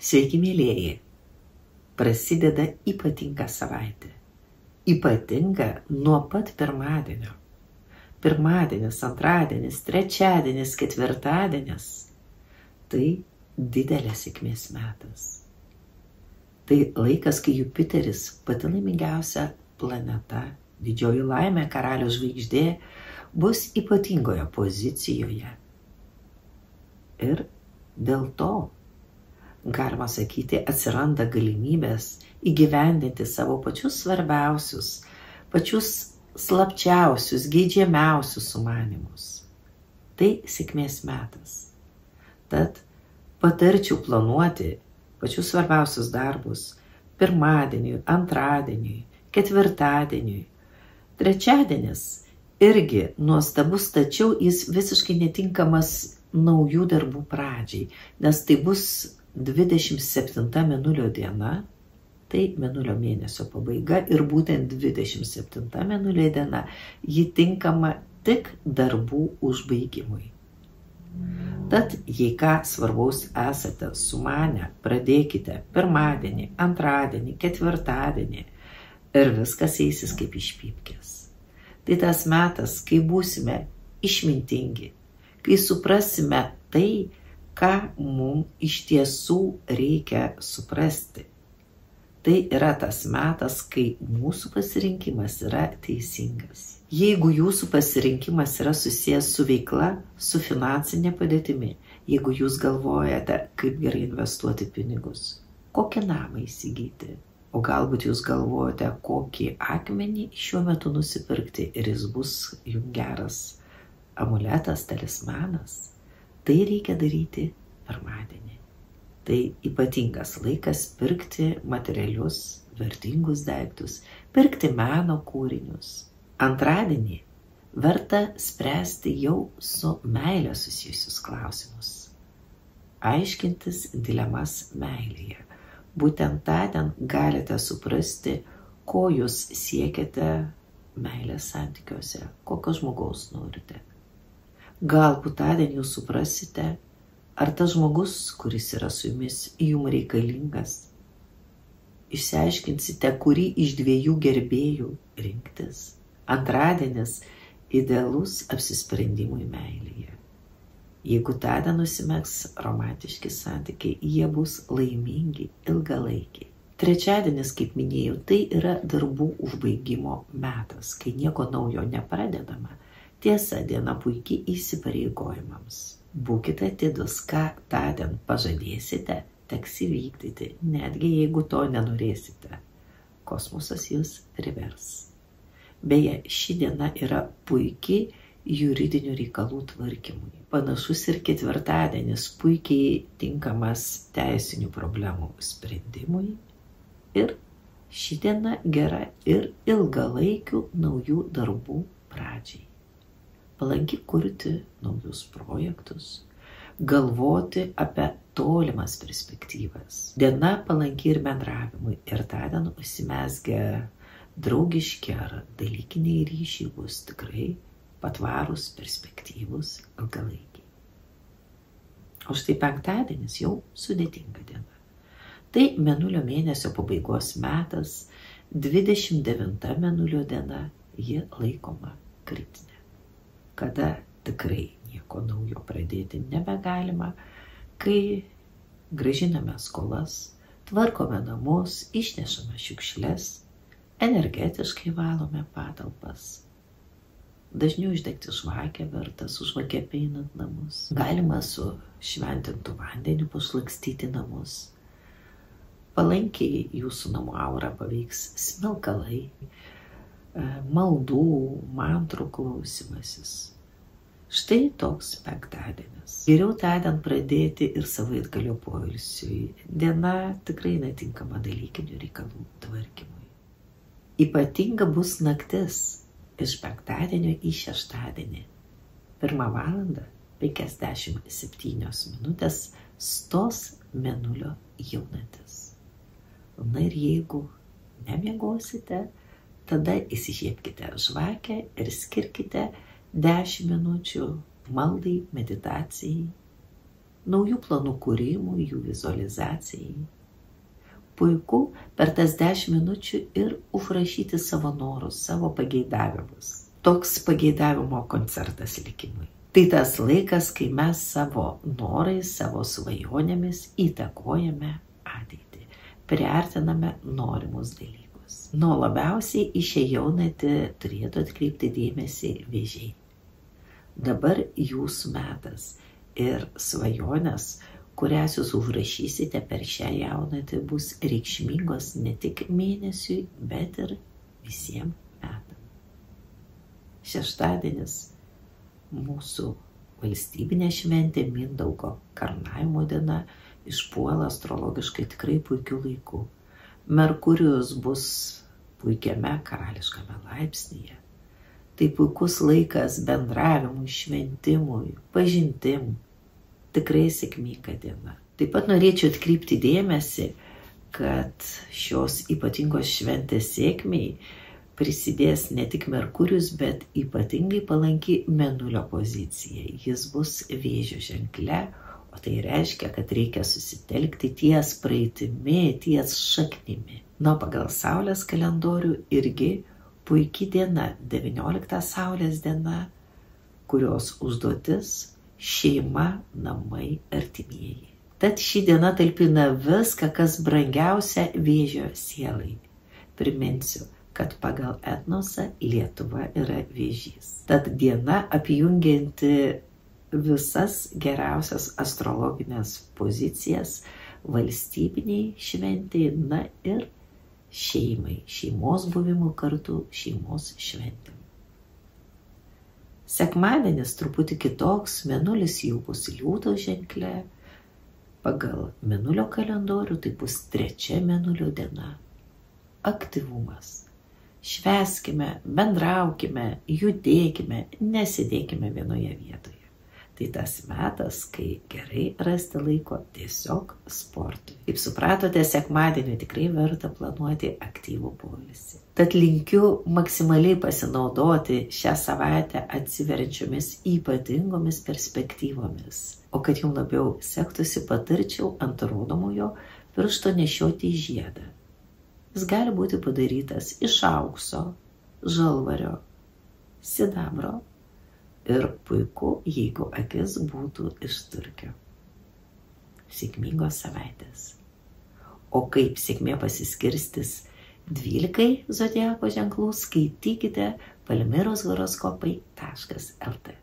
Sveiki, mėlėjai. Prasideda ypatinga savaitė. Ypatinga nuo pat pirmadienio. Pirmadienis, antradienis, trečiadienis, ketvirtadienis. Tai didelės sėkmės metas. Tai laikas, kai Jupiteris, pati laimingiausia planeta, didžioji laimė, karaliaus žvaigždė, bus ypatingoje pozicijoje. Ir dėl to, galima sakyti, atsiranda galimybės įgyvendinti savo pačius svarbiausius, pačius slapčiausius, geidžiamiausius sumanymus. Tai sėkmės metas. Tad patarčiau planuoti pačius svarbiausius darbus pirmadieniui, antradieniui, ketvirtadieniui. Trečiadienis irgi nuostabus, tačiau jis visiškai netinkamas naujų darbų pradžiai, nes tai bus 27 mėnulio diena, tai mėnulio mėnesio pabaiga ir būtent 27 mėnulio diena ji tinkama tik darbų užbaigimui. Tad, jei ką svarbaus esate sumanę, pradėkite pirmadienį, antradienį, ketvirtadienį ir viskas eisis kaip iš pypkės. Tai tas metas, kai būsime išmintingi, kai suprasime tai, ką mums iš tiesų reikia suprasti. Tai yra tas metas, kai mūsų pasirinkimas yra teisingas. Jeigu jūsų pasirinkimas yra susijęs su veikla, su finansinė padėtimi, jeigu jūs galvojate, kaip gerai investuoti pinigus, kokį namą įsigyti, o galbūt jūs galvojate, kokį akmenį šiuo metu nusipirkti ir jis bus jums geras amuletas, talismanas, tai reikia daryti pirmadienį. Tai ypatingas laikas pirkti materialius, vertingus daiktus, pirkti meno kūrinius. Antradienį verta spręsti jau su meile susijusius klausimus. Aiškintis dilemas meilėje. Būtent tądien galite suprasti, ko jūs siekiate meilės santykiuose, kokio žmogaus norite. Galbūt tądien jūs suprasite, ar tas žmogus, kuris yra su jumis, jums reikalingas. Išsiaiškinsite, kurį iš dviejų gerbėjų rinktis. Antradienis idealus apsisprendimui meilėje. Jeigu tądien nusimegs romantiški santykiai, jie bus laimingi, ilgalaikiai. Trečiadienis, kaip minėjau, tai yra darbų užbaigimo metas, kai nieko naujo nepradedama. Tiesa, diena puikiai įsipareigojimams. Būkite atidus, ką tądien pažadėsite, teks įvykdyti, netgi jeigu to nenorėsite. Kosmosas jūs privers. Beje, ši diena yra puikiai juridinių reikalų tvarkymui. Panašus ir ketvirtadienis puikiai tinkamas teisinių problemų sprendimui. Ir ši diena gera ir ilgalaikių naujų darbų pradžiai. Palanki kurti naujus projektus, galvoti apie tolimas perspektyvas. Diena palanki ir bendravimui ir tądien užsimezgę draugiški ar dalykiniai ryšiai bus tikrai patvarūs, perspektyvūs, ilgalaikiai. O štai penktadienis jau sudėtinga diena. Tai mėnulio mėnesio pabaigos metas, 29 mėnulio diena, ji laikoma kritinė. Kada tikrai nieko naujo pradėti nebegalima, kai grąžiname skolas, tvarkome namus, išnešame šiukšles, energetiškai valome patalpas. Dažniau išdegti žvakę verta, su žvake apeinant namus. Galima su šventintu vandeniu pašlakstyti namus. Palankiai jūsų namų aurą paveiks smilkalai, maldų, mantrų klausymasis. Štai toks penktadienis. Geriau tądien pradėti ir savaitgalio poilsiui. Diena tikrai netinkama dalykinių reikalų tvarkymui. Ypatinga bus naktis iš penktadienio į šeštadienį. 1:57 stos mėnulio jaunatis. Na ir jeigu nemiegosite, tada įsižiebkite žvakę ir skirkite 10 minučių maldai, meditacijai. naujų planų kūrimui, jų vizualizacijai. Puiku per tas 10 minučių ir užrašyti savo norus, savo pageidavimus. Toks pageidavimo koncertas likimui. Tai tas laikas, kai mes savo norais, savo svajonėmis įtakojame ateitį, priartiname norimus dalykus. Labiausiai į šią jaunatį turėtų atkreipti dėmesį vėžiai. Dabar jūsų metas ir svajonės, kurias jūs užrašysite per šią jaunatį, bus reikšmingos ne tik mėnesiui, bet ir visiems metams. Šeštadienis mūsų valstybinė šventė Mindaugo karūnavimo diena išpuola astrologiškai tikrai puikiu laiku. Merkurijus bus puikiame karališkame laipsnyje. Tai puikus laikas bendravimui, šventimui, pažintim. Tikrai sėkminga diena. Taip pat norėčiau atkreipti dėmesį, kad šios ypatingos šventės sėkmiai prisidės ne tik Merkurijus, bet ypatingai palanki Mėnulio pozicija. Jis bus Vėžio ženkle, o tai reiškia, kad reikia susitelkti ties praeitimi, ties šaknimi. Pagal Saulės kalendorių irgi puikiai diena, 19 Saulės diena, kurios užduotis šeima, namai, artimieji. Tad ši diena talpina viską, kas brangiausia Vėžio sielai. Priminsiu, kad pagal etnosą Lietuva yra Vėžys. Tad diena apjungianti visas geriausias astrologinės pozicijas valstybiniai šventėjai, na ir šeimai, šeimos buvimų kartu, šeimos šventėm. Sekmadienis truputį kitoks, Mėnulis jau bus Liūto ženkle. Pagal Mėnulio kalendorių tai bus 3 Mėnulio diena. Aktyvumas. Švęskime, bendraukime, judėkime, nesėdėkime vienoje vietoje. Tai tas metas, kai gerai rasti laiko tiesiog sportui. Kaip supratote, sekmadienį tikrai verta planuoti aktyvų poilsį. Tad linkiu maksimaliai pasinaudoti šią savaitę atsiveriančiomis ypatingomis perspektyvomis. O kad jums labiau sektųsi, patarčiau ant rodomojo piršto nešioti žiedą. Jis gali būti padarytas iš aukso, žalvario, sidabro ir puiku, jeigu akis būtų iš turkio. Sėkmingos savaitės. O kaip sėkmė pasiskirstis 12 zodiako ženklų, skaitykite palmiros horoskopai.lt.